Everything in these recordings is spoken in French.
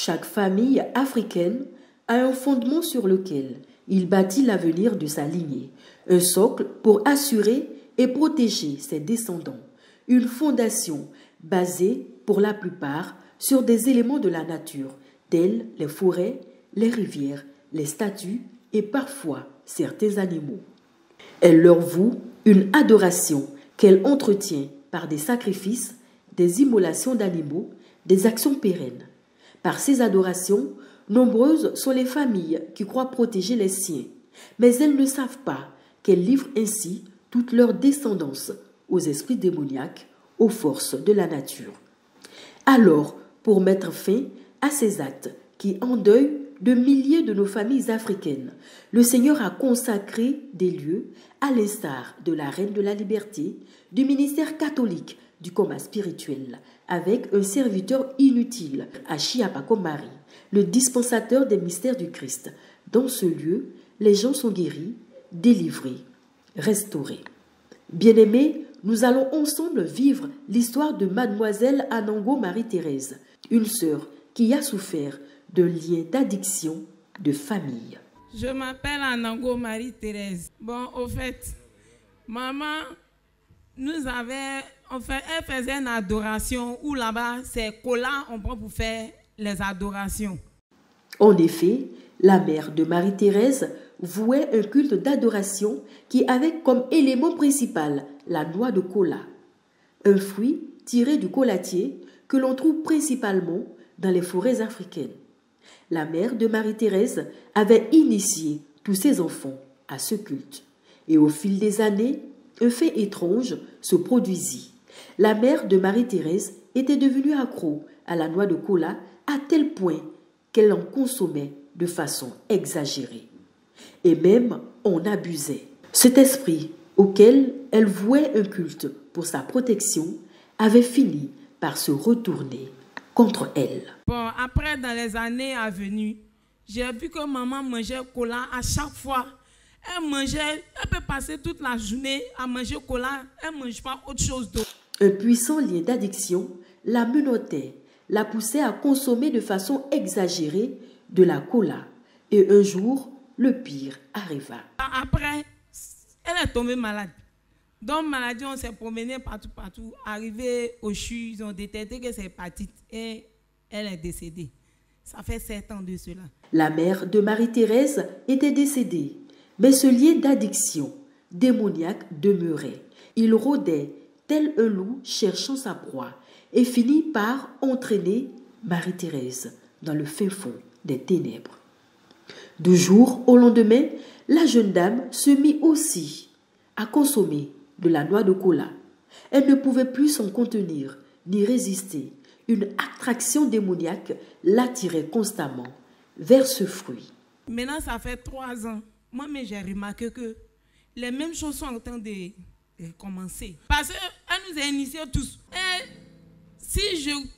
Chaque famille africaine a un fondement sur lequel il bâtit l'avenir de sa lignée, un socle pour assurer et protéger ses descendants, une fondation basée pour la plupart sur des éléments de la nature, tels les forêts, les rivières, les statues et parfois certains animaux. Elle leur voue une adoration qu'elle entretient par des sacrifices, des immolations d'animaux, des actions pérennes. Par ces adorations, nombreuses sont les familles qui croient protéger les siens, mais elles ne savent pas qu'elles livrent ainsi toute leur descendance aux esprits démoniaques, aux forces de la nature. Alors, pour mettre fin à ces actes qui endeuillent de milliers de nos familles africaines, le Seigneur a consacré des lieux, à l'instar de la Reine de la Liberté, du ministère catholique du coma spirituel, avec un serviteur inutile, Achiapako Marie, le dispensateur des mystères du Christ. Dans ce lieu, les gens sont guéris, délivrés, restaurés. Bien-aimés, nous allons ensemble vivre l'histoire de Mademoiselle Anango Marie-Thérèse, une sœur qui a souffert de liens d'addiction de famille. Je m'appelle Anango Marie-Thérèse. Bon, au fait, maman elle faisait une adoration où là-bas, c'est cola, on prend pour faire les adorations. En effet, la mère de Marie-Thérèse vouait un culte d'adoration qui avait comme élément principal la noix de cola, un fruit tiré du colatier que l'on trouve principalement dans les forêts africaines. La mère de Marie-Thérèse avait initié tous ses enfants à ce culte. Et au fil des années, un fait étrange se produisit. La mère de Marie-Thérèse était devenue accro à la noix de cola à tel point qu'elle en consommait de façon exagérée. Et même en abusait. Cet esprit auquel elle vouait un culte pour sa protection avait fini par se retourner contre elle. Bon, après, dans les années à venir, j'ai vu que maman mangeait cola à chaque fois. Elle peut passer toute la journée à manger cola, elle ne mange pas autre chose d'autre. Un puissant lien d'addiction la menottait, la poussait à consommer de façon exagérée de la cola. Et un jour, le pire arriva. Après, elle est tombée malade. Donc, maladie, on s'est promené partout. Arrivé au CHU, ils ont détecté que c'est hépatite et elle est décédée. Ça fait 7 ans de cela. La mère de Marie-Thérèse était décédée, mais ce lien d'addiction démoniaque demeurait. Il rôdait tel un loup cherchant sa proie et finit par entraîner Marie-Thérèse dans le fin fond des ténèbres. Du jour au lendemain, la jeune dame se mit aussi à consommer de la noix de cola. Elle ne pouvait plus s'en contenir ni résister. Une attraction démoniaque l'attirait constamment vers ce fruit. Maintenant, ça fait 3 ans. Moi, j'ai remarqué que les mêmes choses sont en train de commencer. Parce qu'elle nous a initiés tous. Et si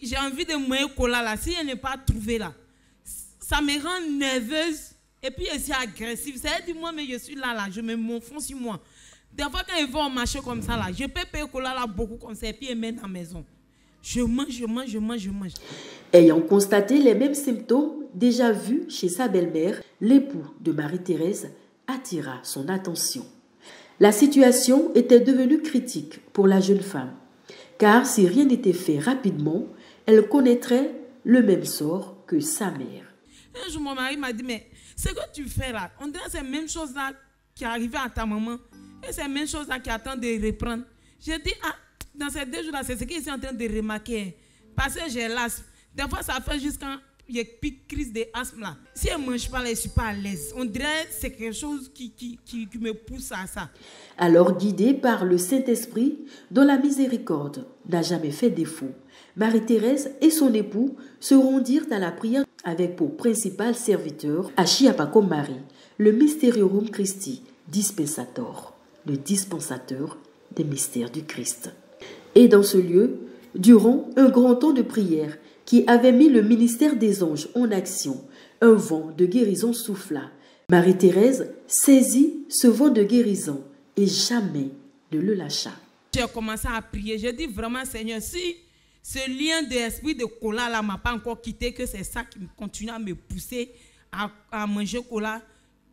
j'ai envie de manger cola là, si elle n'est pas trouvée là, ça me rend nerveuse et puis aussi agressive. Ça dit moi, mais je suis là, je me m'enfonce sur moi. Des fois, quand ils vont marcher comme ça, là, je peux payer cola là beaucoup comme ça et puis ils mettent dans la maison. Je mange. Ayant constaté les mêmes symptômes déjà vus chez sa belle-mère, l'époux de Marie-Thérèse attira son attention. La situation était devenue critique pour la jeune femme, car si rien n'était fait rapidement, elle connaîtrait le même sort que sa mère. Un jour, mon mari m'a dit, mais ce que tu fais là, on dirait que c'est la même chose là qui est arrivé à ta maman, et c'est la même chose là qui attend de reprendre. J'ai dit, dans ces 2 jours-là, c'est ce qu'ils sont en train de remarquer. Parce que j'ai l'asthme. Des fois, ça fait juste quand il y a une crise d'asthme là. Si elle ne mange pas, je ne suis pas à l'aise. On dirait que c'est quelque chose qui me pousse à ça. Alors, guidée par le Saint-Esprit, dont la miséricorde n'a jamais fait défaut, Marie-Thérèse et son époux se rendirent à la prière avec pour principal serviteur Achiapako Marie, le Mysterium Christi Dispensator, le dispensateur des mystères du Christ. Et dans ce lieu, durant un grand temps de prière qui avait mis le ministère des anges en action, un vent de guérison souffla. Marie-Thérèse saisit ce vent de guérison et jamais ne le lâcha. J'ai commencé à prier. J'ai dit vraiment, Seigneur, si ce lien d'esprit de cola là m'a pas encore quitté, que c'est ça qui continue à me pousser à manger cola.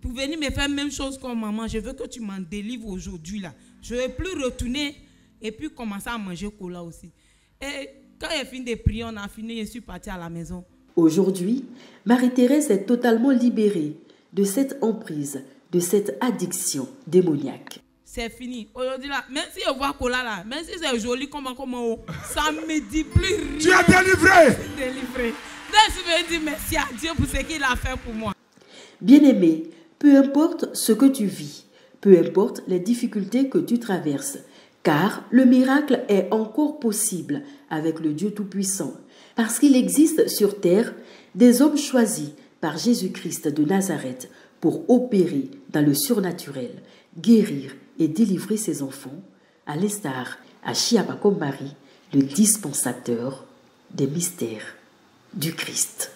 Pour venir me faire la même chose comme maman, je veux que tu m'en délivres aujourd'hui là. Je ne vais plus retourner et puis commencer à manger cola aussi. Et quand il a fini de prier, on a fini, je suis partie à la maison. Aujourd'hui, Marie-Thérèse est totalement libérée de cette emprise, de cette addiction démoniaque. C'est fini. Aujourd'hui là, même si je vois cola là, même si c'est joli comme ça ne me dit plus rien. Tu es délivré. Je suis délivré. Donc je veux dire merci à Dieu pour ce qu'il a fait pour moi. Bien-aimé, peu importe ce que tu vis, peu importe les difficultés que tu traverses, car le miracle est encore possible avec le Dieu Tout-Puissant, parce qu'il existe sur terre des hommes choisis par Jésus-Christ de Nazareth pour opérer dans le surnaturel, guérir et délivrer ses enfants, à l'instar à Chiapakom Marie, le dispensateur des mystères du Christ.